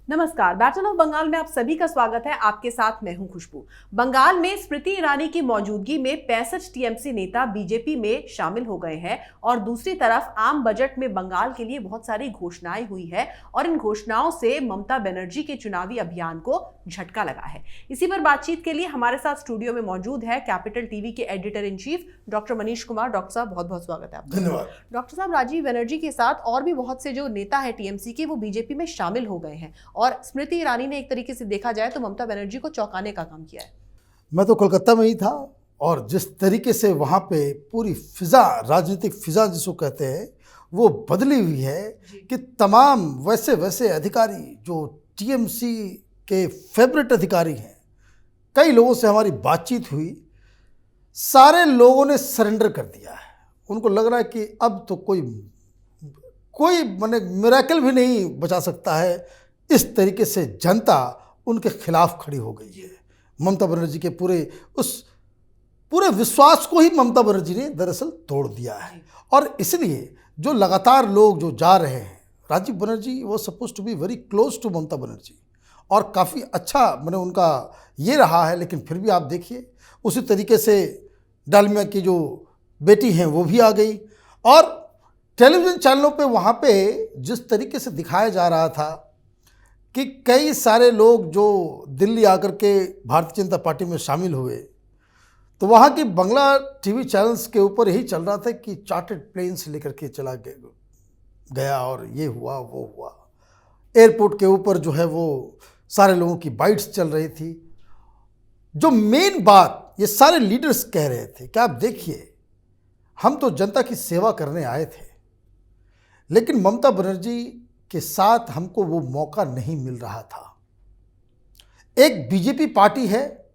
नमस्कार। Battle of Bengal में आप सभी का स्वागत है। आपके साथ मैं हूं खुशबू। बंगाल में स्मृति ईरानी की मौजूदगी में 65 टीएमसी नेता बीजेपी में शामिल हो गए हैं और दूसरी तरफ आम बजट में बंगाल के लिए बहुत सारी घोषणाएं हुई है और इन घोषणाओं से ममता बनर्जी के चुनावी अभियान को झटका लगा है। इसी पर बातचीत के लिए हमारे साथ स्टूडियो में मौजूद है कैपिटल टीवी के editor in chief doctor Manish Kumar. Doctor साहब, बहुत बहुत स्वागत है आपका। धन्यवाद। डॉक्टर साहब, राजीव बनर्जी के साथ और भी बहुत से जो नेता है टीएमसी के, वो बीजेपी में शामिल हो गए हैं और स्मृति ईरानी ने एक तरीके से देखा जाए तो ममता बनर्जी को चौंकाने का काम किया है। मैं तो कोलकाता में ही था और जिस तरीके से वहाँ पे पूरी फिजा, राजनीतिक फिजा जिसको कहते हैं, वो बदली हुई है कि तमाम वैसे वैसे अधिकारी जो टीएमसी के फेवरेट अधिकारी हैं, कई लोगों से हमारी बातचीत हुई, सारे लोगों ने सरेंडर कर दिया है। उनको लग रहा है कि अब तो कोई माने मिरेकल भी नहीं बचा सकता है। इस तरीके से जनता उनके खिलाफ खड़ी हो गई है। ममता बनर्जी के पूरे विश्वास को ही ममता बनर्जी ने दरअसल तोड़ दिया है। और इसलिए जो लगातार लोग जो जा रहे हैं, राजीव बनर्जी वो suppose to be very close to Mamata Banerjee और काफ़ी अच्छा मैंने उनका ये रहा है, लेकिन फिर भी आप देखिए उसी तरीके से डालमिया की जो बेटी हैं वो भी आ गई और टेलीविज़न चैनलों पे वहाँ पे जिस तरीके से दिखाया जा रहा था कि कई सारे लोग जो दिल्ली आकर के भारतीय जनता पार्टी में शामिल हुए, तो वहाँ की बंगला टीवी चैनल्स के ऊपर यही चल रहा था कि चार्टर्ड प्लेन्स लेकर के चला गया और ये हुआ वो हुआ। एयरपोर्ट के ऊपर जो है वो सारे लोगों की बाइट्स चल रही थी। जो मेन बात ये सारे लीडर्स कह रहे थे कि आप देखिए, हम तो जनता की सेवा करने आए थे, लेकिन ममता बनर्जी के साथ हमको वो मौका नहीं मिल रहा था। एक बीजेपी पार्टी है,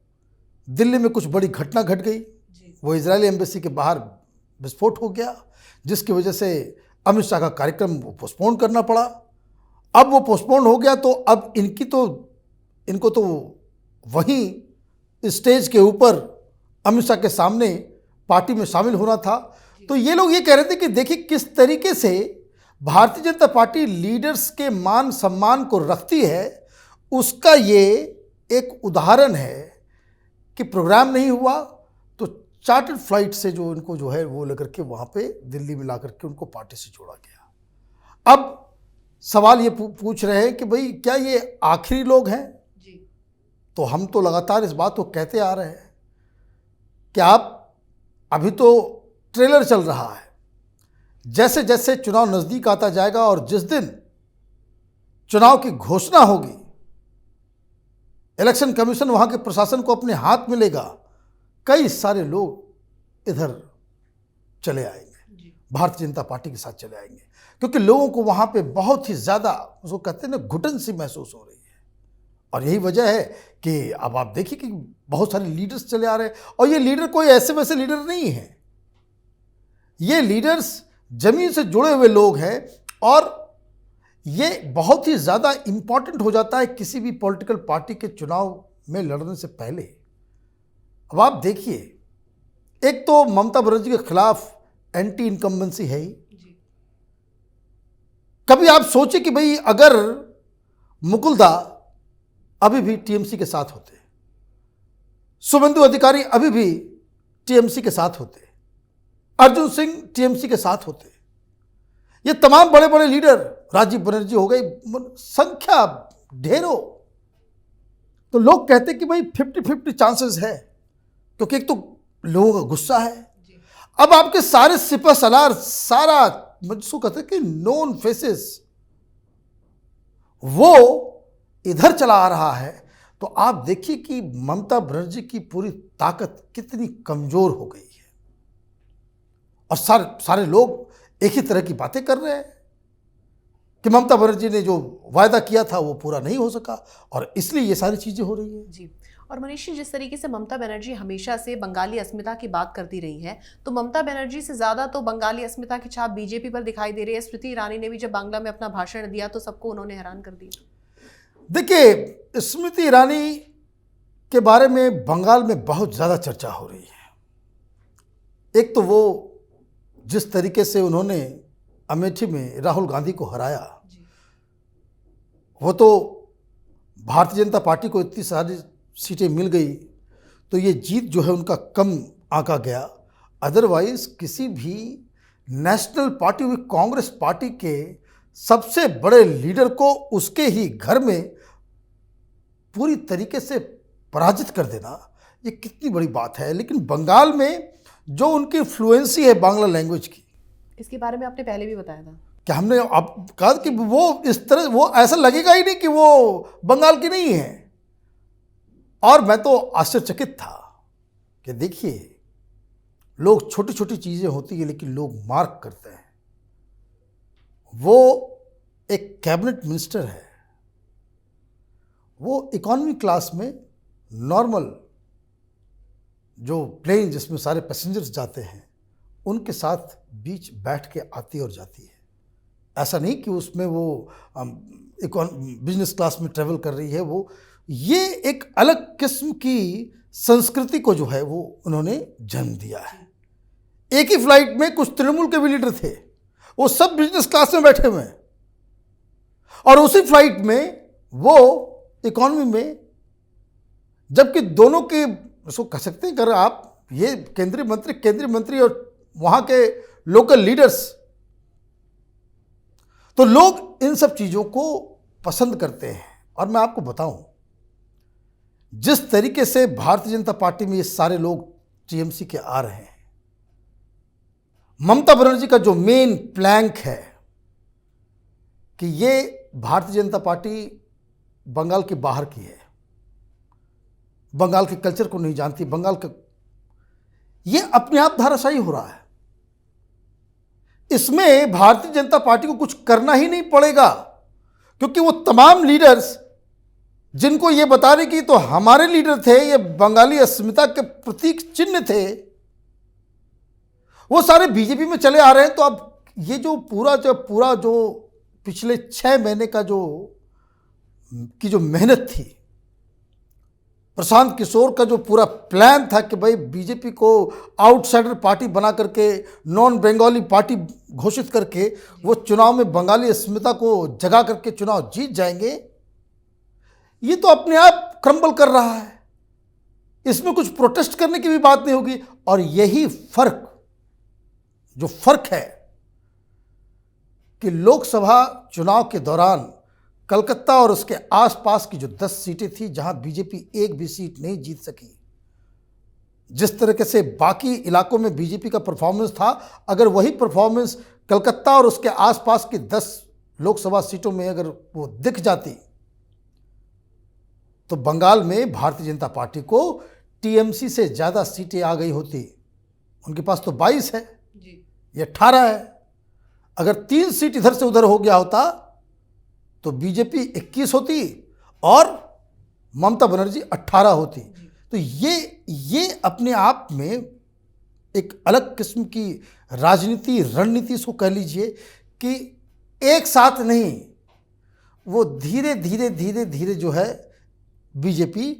दिल्ली में कुछ बड़ी घटना घट गई, वो इजरायली एम्बेसी के बाहर विस्फोट हो गया, जिसकी वजह से अमित शाह का कार्यक्रम पोस्टपोन करना पड़ा। अब वो पोस्टपोन हो गया तो अब इनको तो वहीं स्टेज के ऊपर अमित शाह के सामने पार्टी में शामिल होना था। तो ये लोग ये कह रहे थे कि देखिए किस तरीके से भारतीय जनता पार्टी लीडर्स के मान सम्मान को रखती है, उसका ये एक उदाहरण है कि प्रोग्राम नहीं हुआ तो चार्टर्ड फ्लाइट से जो इनको जो है वो लेकर के वहाँ पे दिल्ली में ला करके उनको पार्टी से जोड़ा गया। अब सवाल ये पूछ रहे हैं कि भाई क्या ये आखिरी लोग हैं? तो हम तो लगातार इस बात को कहते आ रहे हैं कि आप अभी तो ट्रेलर चल रहा है, जैसे जैसे चुनाव नज़दीक आता जाएगा और जिस दिन चुनाव की घोषणा होगी, इलेक्शन कमीशन वहाँ के प्रशासन को अपने हाथ में लेगा, कई सारे लोग इधर चले आएंगे, भारतीय जनता पार्टी के साथ चले आएंगे, क्योंकि लोगों को वहाँ पे बहुत ही ज़्यादा उसको कहते हैं ना घुटन सी महसूस हो रही है। और यही वजह है कि अब आप देखिए कि बहुत सारे लीडर्स चले आ रहे हैं और ये लीडर कोई ऐसे वैसे लीडर नहीं है, ये लीडर्स जमीन से जुड़े हुए लोग हैं और ये बहुत ही ज़्यादा इम्पॉर्टेंट हो जाता है किसी भी पॉलिटिकल पार्टी के चुनाव में लड़ने से पहले। अब आप देखिए, एक तो ममता बनर्जी के खिलाफ एंटी इनकम्बेंसी है ही। कभी आप सोचे कि भाई अगर मुकुलदा अभी भी टीएमसी के साथ होते, शुभेंदु अधिकारी अभी भी टीएमसी के साथ होते, अर्जुन सिंह टीएमसी के साथ होते, ये तमाम बड़े बड़े लीडर, राजीव बनर्जी हो गए, संख्या ढेरों, तो लोग कहते कि भाई 50-50 चांसेस है, क्योंकि एक तो लोगों का गुस्सा है। अब आपके सारे सिपह सलार, सारा जिसको कहते हैं कि नोन फेसेस, वो इधर चला आ रहा है, तो आप देखिए कि ममता बनर्जी की पूरी ताकत कितनी कमजोर हो गई है और सारे लोग एक ही तरह की बातें कर रहे हैं कि ममता बनर्जी ने जो वायदा किया था वो पूरा नहीं हो सका और इसलिए ये सारी चीजें हो रही हैं। जी, और मनीष जी, जिस तरीके से ममता बनर्जी हमेशा से बंगाली अस्मिता की बात करती रही है, तो ममता बनर्जी से ज्यादा तो बंगाली अस्मिता की छाप बीजेपी पर दिखाई दे रही है। स्मृति ईरानी ने भी जब बांग्ला में अपना भाषण दिया तो सबको उन्होंने हैरान कर दिया। देखिए, स्मृति ईरानी के बारे में बंगाल में बहुत ज़्यादा चर्चा हो रही है। एक तो वो जिस तरीके से उन्होंने अमेठी में राहुल गांधी को हराया, वो तो भारतीय जनता पार्टी को इतनी सारी सीटें मिल गई तो ये जीत जो है उनका कम आंका गया। अदरवाइज किसी भी नेशनल पार्टी हुई कांग्रेस पार्टी के सबसे बड़े लीडर को उसके ही घर में पूरी तरीके से पराजित कर देना ये कितनी बड़ी बात है। लेकिन बंगाल में जो उनकी फ्लुएंसी है बांग्ला लैंग्वेज की, इसके बारे में आपने पहले भी बताया था कि हमने आप कहा कि वो इस तरह वो ऐसा लगेगा ही नहीं कि वो बंगाल की नहीं है। और मैं तो आश्चर्यचकित था कि देखिए, लोग छोटी छोटी चीज़ें होती है लेकिन लोग मार्क करते हैं। वो एक कैबिनेट मिनिस्टर है, वो इकोनॉमी क्लास में नॉर्मल जो प्लेन जिसमें सारे पैसेंजर्स जाते हैं उनके साथ बीच बैठ के आती और जाती है। ऐसा नहीं कि उसमें वो बिजनेस क्लास में ट्रेवल कर रही है। वो ये एक अलग किस्म की संस्कृति को जो है वो उन्होंने जन्म दिया है। एक ही फ्लाइट में कुछ तृणमूल के भी लीडर थे, वो सब बिजनेस क्लास में बैठे हुए हैं, और उसी फ्लाइट में वो इकोनॉमी में, जबकि दोनों के उसको कह सकते हैं, अगर आप ये केंद्रीय मंत्री और वहां के लोकल लीडर्स, तो लोग इन सब चीजों को पसंद करते हैं। और मैं आपको बताऊं, जिस तरीके से भारतीय जनता पार्टी में ये सारे लोग टीएमसी के आ रहे हैं, ममता बनर्जी का जो मेन प्लैंक है कि ये भारतीय जनता पार्टी बंगाल के बाहर की है, बंगाल के कल्चर को नहीं जानती, बंगाल का, ये अपने आप धाराशायी हो रहा है। इसमें भारतीय जनता पार्टी को कुछ करना ही नहीं पड़ेगा, क्योंकि वो तमाम लीडर्स जिनको ये बता रहे कि तो हमारे लीडर थे, ये बंगाली अस्मिता के प्रतीक चिन्ह थे, वो सारे बीजेपी में चले आ रहे हैं। तो अब ये जो पूरा जो पिछले 6 महीने का जो मेहनत थी, प्रशांत किशोर का जो पूरा प्लान था कि भाई बीजेपी को आउटसाइडर पार्टी बना करके, नॉन बंगाली पार्टी घोषित करके वो चुनाव में बंगाली अस्मिता को जगा करके चुनाव जीत जाएंगे, ये तो अपने आप क्रम्बल कर रहा है। इसमें कुछ प्रोटेस्ट करने की भी बात नहीं होगी। और यही फर्क है कि लोकसभा चुनाव के दौरान कलकत्ता और उसके आसपास की जो 10 सीटें थी जहां बीजेपी एक भी सीट नहीं जीत सकी, जिस तरीके से बाकी इलाकों में बीजेपी का परफॉर्मेंस था, अगर वही परफॉर्मेंस कलकत्ता और उसके आसपास की 10 लोकसभा सीटों में अगर वो दिख जाती, तो बंगाल में भारतीय जनता पार्टी को टीएमसी से ज़्यादा सीटें आ गई होती। उनके पास तो 22 है, ये 18 है। अगर 3 सीट इधर से उधर हो गया होता तो बीजेपी 21 होती और ममता बनर्जी 18 होती। तो ये अपने आप में एक अलग किस्म की राजनीति, रणनीति इसको कह लीजिए, कि एक साथ नहीं, वो धीरे धीरे जो है बीजेपी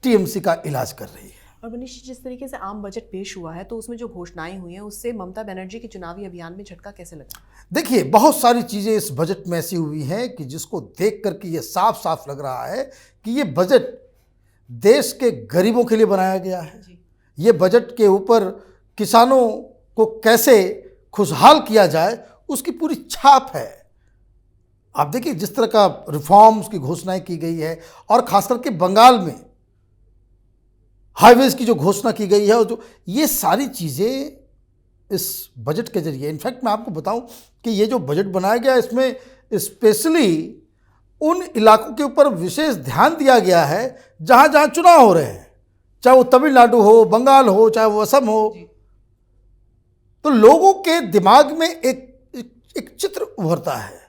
टीएमसी का इलाज कर रही है। और मनीष जी, जिस तरीके से आम बजट पेश हुआ है तो उसमें जो घोषणाएं हुई हैं उससे ममता बनर्जी के चुनावी अभियान में झटका कैसे लगा? देखिए, बहुत सारी चीज़ें इस बजट में ऐसी हुई हैं कि जिसको देख करके ये साफ साफ लग रहा है कि ये बजट देश के गरीबों के लिए बनाया गया है। ये बजट के ऊपर किसानों को कैसे खुशहाल किया जाए उसकी पूरी छाप है। आप देखिए, जिस तरह का रिफॉर्म्स की घोषणाएं की गई है, और खास करके बंगाल में हाईवेज की जो घोषणा की गई है, और जो ये सारी चीज़ें इस बजट के जरिए, इनफैक्ट मैं आपको बताऊं कि ये जो बजट बनाया गया इसमें स्पेशली उन इलाकों के ऊपर विशेष ध्यान दिया गया है जहां जहां चुनाव हो रहे हैं, चाहे वो तमिलनाडु हो, बंगाल हो, चाहे वो असम हो। तो लोगों के दिमाग में एक चित्र उभरता है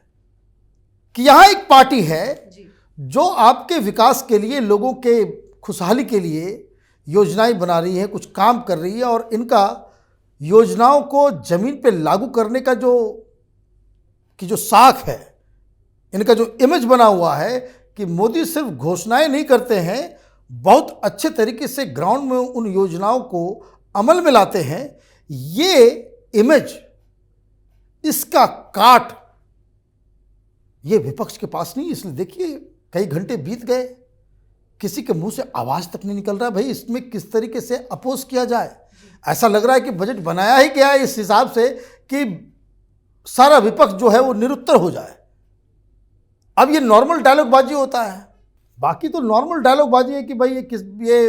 कि यहाँ एक पार्टी है जो आपके विकास के लिए, लोगों के खुशहाली के लिए योजनाएं बना रही है, कुछ काम कर रही है, और इनका योजनाओं को जमीन पे लागू करने का जो साख है, इनका जो इमेज बना हुआ है कि मोदी सिर्फ घोषणाएं नहीं करते हैं, बहुत अच्छे तरीके से ग्राउंड में उन योजनाओं को अमल में लाते हैं। ये इमेज, इसका काट ये विपक्ष के पास नहीं। इसलिए देखिए कई घंटे बीत गए, किसी के मुंह से आवाज तक नहीं निकल रहा भाई इसमें किस तरीके से अपोज किया जाए। ऐसा लग रहा है कि बजट बनाया ही क्या है इस हिसाब से कि सारा विपक्ष जो है वो निरुत्तर हो जाए। अब ये नॉर्मल डायलॉग बाजी होता है, बाकी तो नॉर्मल डायलॉग बाजी है कि भाई ये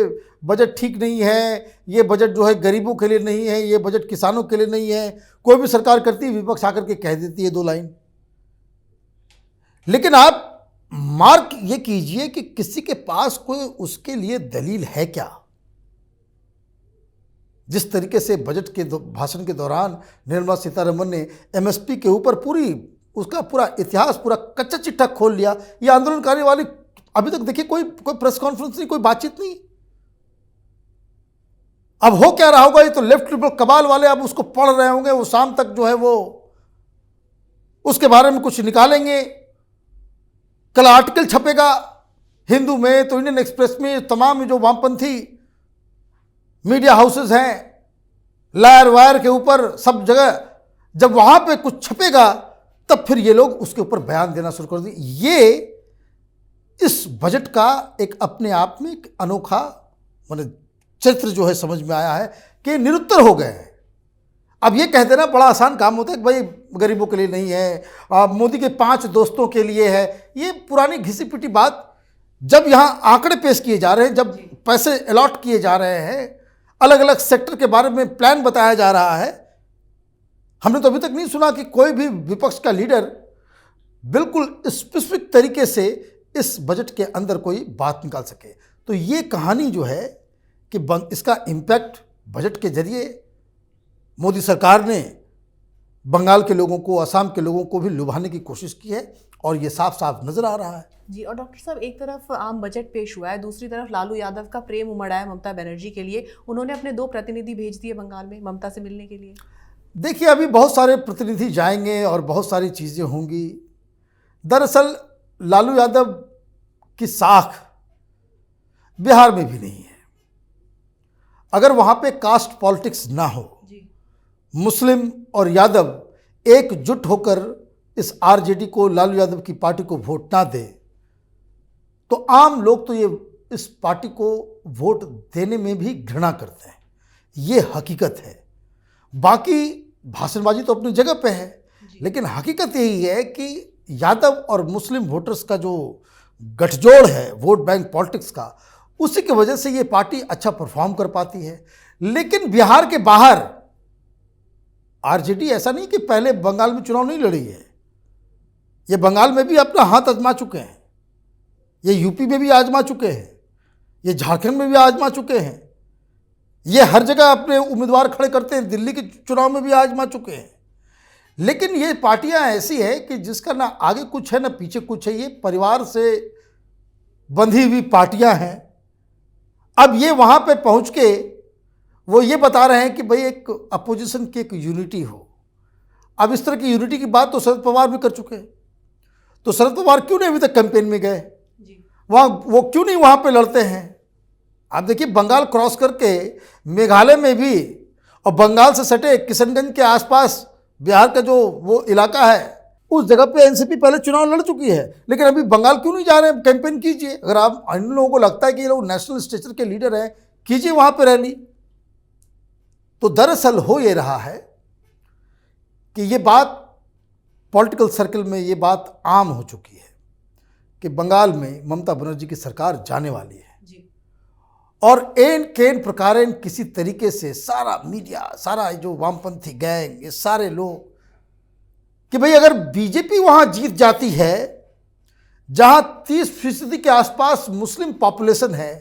बजट ठीक नहीं है, ये बजट जो है गरीबों के लिए नहीं है, ये बजट किसानों के लिए नहीं है। कोई भी सरकार करती है विपक्ष आकर के कह देती है 2 लाइन। लेकिन आप मार्क ये कीजिए कि किसी के पास कोई उसके लिए दलील है क्या। जिस तरीके से बजट के भाषण के दौरान निर्मला सीतारमन ने एमएसपी के ऊपर उसका पूरा इतिहास, पूरा कच्चा चिट्ठा खोल लिया। ये आंदोलनकारी वाली अभी तक देखिए कोई प्रेस कॉन्फ्रेंस नहीं, कोई बातचीत नहीं। अब हो क्या रहा होगा, ये तो लेफ्ट लिबरल कबाल वाले अब उसको पढ़ रहे होंगे, वो शाम तक जो है वो उसके बारे में कुछ निकालेंगे। कल आर्टिकल छपेगा हिंदू में, तो इंडियन एक्सप्रेस में, तमाम जो वामपंथी मीडिया हाउसेस हैं, लायर वायर के ऊपर सब जगह, जब वहां पे कुछ छपेगा तब फिर ये लोग उसके ऊपर बयान देना शुरू कर देंगे। ये इस बजट का एक अपने आप में एक अनोखा चरित्र जो है समझ में आया है कि निरुत्तर हो गए हैं। अब ये कह देना बड़ा आसान काम होता है कि भाई गरीबों के लिए नहीं है, मोदी के 5 दोस्तों के लिए है। ये पुरानी घिसी पिटी बात। जब यहाँ आंकड़े पेश किए जा रहे हैं, जब पैसे अलॉट किए जा रहे हैं, अलग अलग सेक्टर के बारे में प्लान बताया जा रहा है, हमने तो अभी तक नहीं सुना कि कोई भी विपक्ष का लीडर बिल्कुल स्पेसिफिक तरीके से इस बजट के अंदर कोई बात निकाल सके। तो ये कहानी जो है कि इसका इम्पैक्ट बजट के जरिए मोदी सरकार ने बंगाल के लोगों को, असम के लोगों को भी लुभाने की कोशिश की है और ये साफ साफ नजर आ रहा है। जी, और डॉक्टर साहब, एक तरफ आम बजट पेश हुआ है, दूसरी तरफ लालू यादव का प्रेम उमड़ा है ममता बनर्जी के लिए। उन्होंने अपने 2 प्रतिनिधि भेज दिए बंगाल में ममता से मिलने के लिए। देखिए, अभी बहुत सारे प्रतिनिधि जाएंगे और बहुत सारी चीज़ें होंगी। दरअसल लालू यादव की साख बिहार में भी नहीं है। अगर वहाँ पे कास्ट पॉलिटिक्स ना हो, मुस्लिम और यादव एकजुट होकर इस आरजेडी को, लालू यादव की पार्टी को वोट ना दे, तो आम लोग तो ये इस पार्टी को वोट देने में भी घृणा करते हैं। ये हकीकत है। बाकी भाषणबाजी तो अपनी जगह पे है, लेकिन हकीकत यही है कि यादव और मुस्लिम वोटर्स का जो गठजोड़ है वोट बैंक पॉलिटिक्स का, उसी की वजह से ये पार्टी अच्छा परफॉर्म कर पाती है। लेकिन बिहार के बाहर आरजेडी ऐसा नहीं कि पहले बंगाल में चुनाव नहीं लड़ी है। ये बंगाल में भी अपना हाथ आजमा चुके हैं, ये यूपी में भी आजमा चुके हैं, ये झारखंड में भी आजमा चुके हैं, ये हर जगह अपने उम्मीदवार खड़े करते हैं, दिल्ली के चुनाव में भी आजमा चुके हैं। लेकिन ये पार्टियां ऐसी है कि जिसका ना आगे कुछ है ना पीछे कुछ है। ये परिवार से बंधी हुई पार्टियां हैं। अब ये वहां पे पहुंच के वो ये बता रहे हैं कि भाई एक अपोजिशन की एक यूनिटी हो। अब इस तरह की यूनिटी की बात तो शरद पवार भी कर चुके हैं। तो शरद पवार क्यों नहीं अभी तक कैंपेन में गए, वहाँ वो क्यों नहीं वहाँ पे लड़ते हैं। आप देखिए, बंगाल क्रॉस करके मेघालय में भी और बंगाल से सटे किशनगंज के आसपास बिहार का जो वो इलाका है, उस जगह पे एनसीपी पहले चुनाव लड़ चुकी है। लेकिन अभी बंगाल क्यों नहीं जा रहे हैं, कैंपेन कीजिए। अगर आप इन लोगों को लगता है कि ये लोग नेशनल स्टेचर के लीडर हैं, कीजिए वहाँ पे रैली। तो दरअसल हो ये रहा है कि ये बात पॉलिटिकल सर्कल में ये बात आम हो चुकी है कि बंगाल में ममता बनर्जी की सरकार जाने वाली है जी। और एन केन प्रकारेण किसी तरीके से सारा मीडिया, सारा जो वामपंथी गैंग, ये सारे लोग कि भाई अगर बीजेपी वहां जीत जाती है जहां 30% के आसपास मुस्लिम पॉपुलेशन है,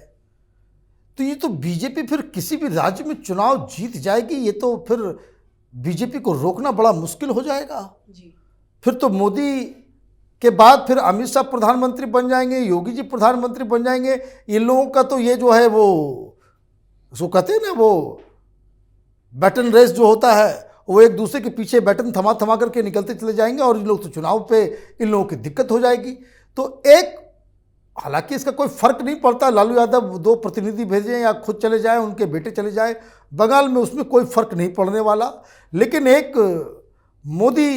तो ये तो बीजेपी फिर किसी भी राज्य में चुनाव जीत जाएगी। ये तो फिर बीजेपी को रोकना बड़ा मुश्किल हो जाएगा जी। फिर तो मोदी के बाद फिर अमित शाह प्रधानमंत्री बन जाएंगे, योगी जी प्रधानमंत्री बन जाएंगे। इन लोगों का तो ये जो है वो उसको कहते हैं ना, वो बैटन रेस जो होता है, वो एक दूसरे के पीछे बैटन थमा थमा करके निकलते चले जाएंगे और इन लोग तो चुनाव पे इन लोगों की दिक्कत हो जाएगी। तो एक, हालांकि इसका कोई फर्क नहीं पड़ता, लालू यादव 2 प्रतिनिधि भेजें या खुद चले जाएं, उनके बेटे चले जाएं बंगाल में, उसमें कोई फर्क नहीं पड़ने वाला। लेकिन एक मोदी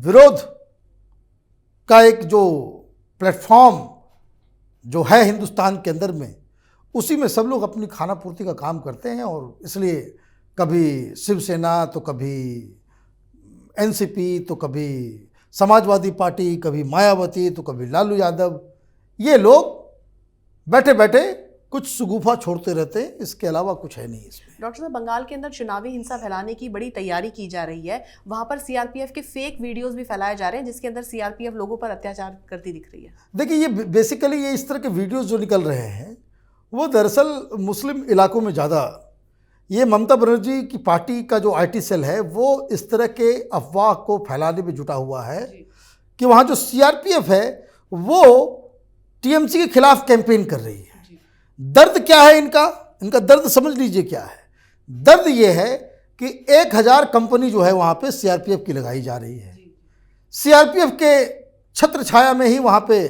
विरोध का एक जो प्लेटफॉर्म जो है हिंदुस्तान के अंदर में, उसी में सब लोग अपनी खाना पूर्ति का काम करते हैं। और इसलिए कभी शिवसेना, तो कभी एनसीपी, तो कभी समाजवादी पार्टी, कभी मायावती, तो कभी लालू यादव, ये लोग बैठे बैठे कुछ सुगुफा छोड़ते रहते हैं, इसके अलावा कुछ है नहीं इसमें। डॉक्टर साहब, बंगाल के अंदर चुनावी हिंसा फैलाने की बड़ी तैयारी की जा रही है। वहां पर सीआरपीएफ के फेक वीडियोस भी फैलाए जा रहे हैं, जिसके अंदर सीआरपीएफ लोगों पर अत्याचार करती दिख रही है। देखिए, ये बेसिकली ये इस तरह के वीडियोस जो निकल रहे हैं वो दरअसल मुस्लिम इलाकों में ज़्यादा, ये ममता बनर्जी की पार्टी का जो आईटी सेल है वो इस तरह के अफवाह को फैलाने में जुटा हुआ है कि वहाँ जो सीआरपीएफ है वो टीएमसी के खिलाफ कैंपेन कर रही है। दर्द क्या है इनका दर्द समझ लीजिए क्या है। दर्द ये है कि 1000 कंपनी जो है वहाँ पे सीआरपीएफ की लगाई जा रही है। सीआरपीएफ के छत्र छाया में ही वहाँ पे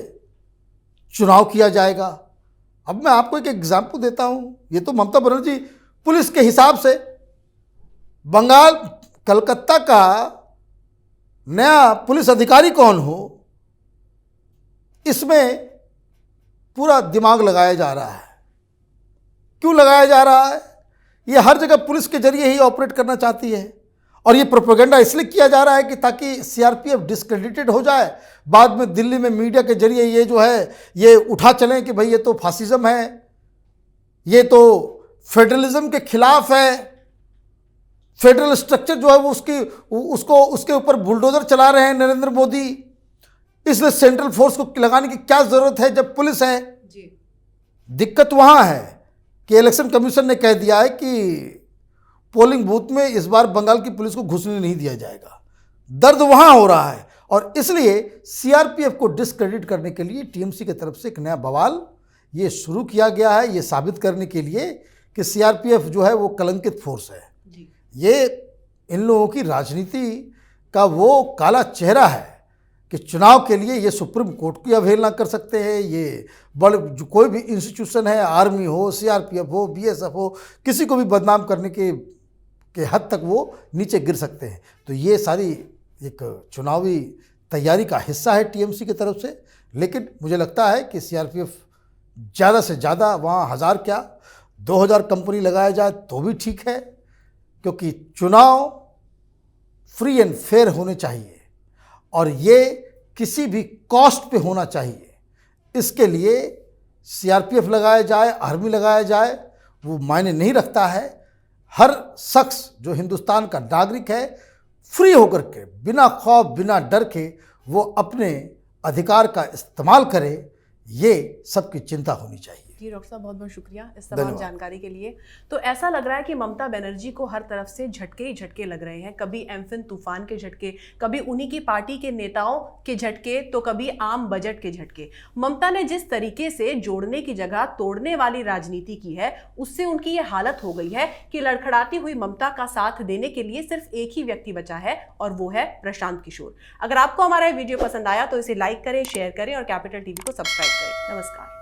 चुनाव किया जाएगा। अब मैं आपको एक एग्जाम्पल देता हूँ। ये तो ममता बनर्जी पुलिस के हिसाब से बंगाल, कलकत्ता का नया पुलिस अधिकारी कौन हो, इसमें पूरा दिमाग लगाया जा रहा है। क्यों लगाया जा रहा है? ये हर जगह पुलिस के जरिए ही ऑपरेट करना चाहती है और ये प्रोपेगेंडा इसलिए किया जा रहा है कि ताकि सीआरपीएफ डिस्क्रेडिटेड हो जाए। बाद में दिल्ली में मीडिया के जरिए ये जो है ये उठा चलें कि भाई ये तो फासिज्म है, ये तो फेडरलिज्म के खिलाफ है, फेडरल स्ट्रक्चर जो है वो उसके ऊपर बुलडोजर चला रहे हैं नरेंद्र मोदी, इसलिए सेंट्रल फोर्स को लगाने की क्या जरूरत है जब पुलिस है। दिक्कत वहां है कि इलेक्शन कमीशन ने कह दिया है कि पोलिंग बूथ में इस बार बंगाल की पुलिस को घुसने नहीं दिया जाएगा। दर्द वहां हो रहा है और इसलिए सीआरपीएफ को डिस्क्रेडिट करने के लिए टीएमसी की तरफ से एक नया बवाल ये शुरू किया गया है, ये साबित करने के लिए कि सीआरपीएफ जो है वो कलंकित फोर्स है। ये इन लोगों की राजनीति का वो काला चेहरा है कि चुनाव के लिए ये सुप्रीम कोर्ट की अवहेलना कर सकते हैं। ये बड़े जो कोई भी इंस्टीट्यूशन है, आर्मी हो, सीआरपीएफ हो, बीएसएफ हो, किसी को भी बदनाम करने के हद तक वो नीचे गिर सकते हैं। तो ये सारी एक चुनावी तैयारी का हिस्सा है टीएमसी की तरफ से। लेकिन मुझे लगता है कि सीआरपीएफ ज़्यादा से ज़्यादा वहाँ 1000 क्या 2000 कंपनी लगाया जाए तो भी ठीक है, क्योंकि चुनाव फ्री एंड फेयर होने चाहिए और ये किसी भी कॉस्ट पे होना चाहिए। इसके लिए सीआरपीएफ लगाया जाए, आर्मी लगाया जाए, वो मायने नहीं रखता है। हर शख्स जो हिंदुस्तान का नागरिक है फ्री होकर के, बिना खौफ, बिना डर के वो अपने अधिकार का इस्तेमाल करे, ये सबकी चिंता होनी चाहिए। जी डॉक्टर साहब, बहुत बहुत शुक्रिया इस तमाम जानकारी के लिए। तो ऐसा लग रहा है कि ममता बनर्जी को हर तरफ से झटके ही झटके लग रहे हैं। कभी एम्फिन तूफान के झटके, कभी उन्हीं की पार्टी के नेताओं के झटके, तो कभी आम बजट के झटके। ममता ने जिस तरीके से जोड़ने की जगह तोड़ने वाली राजनीति की है, उससे उनकी ये हालत हो गई है कि लड़खड़ाती हुई ममता का साथ देने के लिए सिर्फ एक ही व्यक्ति बचा है और वो है प्रशांत किशोर। अगर आपको हमारा वीडियो पसंद आया तो इसे लाइक करें, शेयर करें और कैपिटल टीवी को सब्सक्राइब करें। नमस्कार।